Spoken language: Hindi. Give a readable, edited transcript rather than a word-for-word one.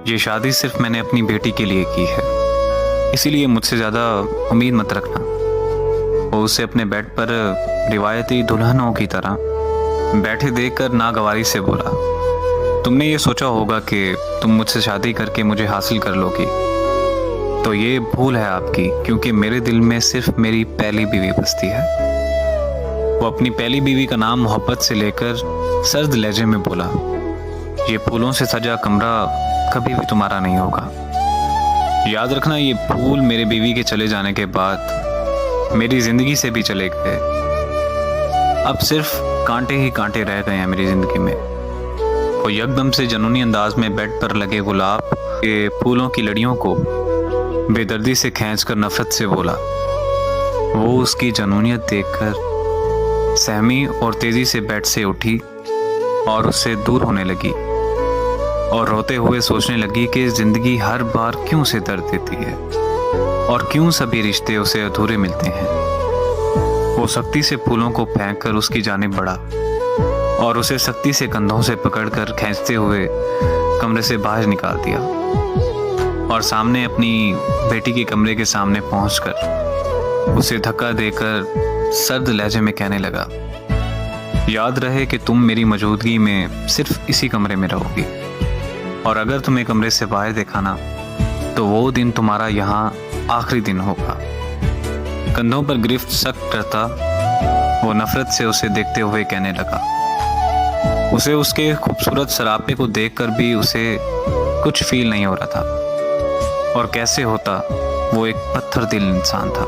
ये शादी सिर्फ मैंने अपनी बेटी के लिए की है, इसीलिए मुझसे ज़्यादा उम्मीद मत रखना। वो उसे अपने बेड पर रिवायती दुल्हनों की तरह बैठे देखकर नागवारी से बोला, तुमने ये सोचा होगा कि तुम मुझसे शादी करके मुझे हासिल कर लोगी, तो ये भूल है आपकी, क्योंकि मेरे दिल में सिर्फ मेरी पहली बीवी बसती है। वो अपनी पहली बीवी का नाम मोहब्बत से लेकर सर्द लहजे में बोला, ये फूलों से सजा कमरा कभी भी तुम्हारा नहीं होगा। याद रखना, ये फूल मेरे बीवी के चले जाने के बाद मेरी जिंदगी से भी चले गए। अब सिर्फ कांटे ही कांटे रह गए हैं मेरी जिंदगी में। वो यकदम से जनूनी अंदाज में बेड पर लगे गुलाब के फूलों की लड़ियों को बेदर्दी से खींचकर नफरत से बोला। वो उसकी जनूनियत देखकर सहमी और तेजी से बेड से उठी और उससे दूर होने लगी और रोते हुए सोचने लगी कि जिंदगी हर बार क्यों उसे दर्द देती है और क्यों सभी रिश्ते उसे अधूरे मिलते हैं। वो सख्ती से फूलों को फेंककर उसकी जानिब बढ़ा और उसे सख्ती से कंधों से पकड़कर खींचते हुए कमरे से बाहर निकाल दिया और सामने अपनी बेटी के कमरे के सामने पहुंचकर उसे धक्का देकर सर्द लहजे में कहने लगा, याद रहे कि तुम मेरी मौजूदगी में सिर्फ इसी कमरे में रहोगी, और अगर तुम्हें कमरे से बाहर देखा ना तो वो दिन तुम्हारा यहाँ आखिरी दिन होगा। कंधों पर गिरफ्त सख्त करता वो नफरत से उसे देखते हुए कहने लगा। उसे उसके खूबसूरत सरापे को देखकर भी उसे कुछ फील नहीं हो रहा था, और कैसे होता, वो एक पत्थर दिल इंसान था।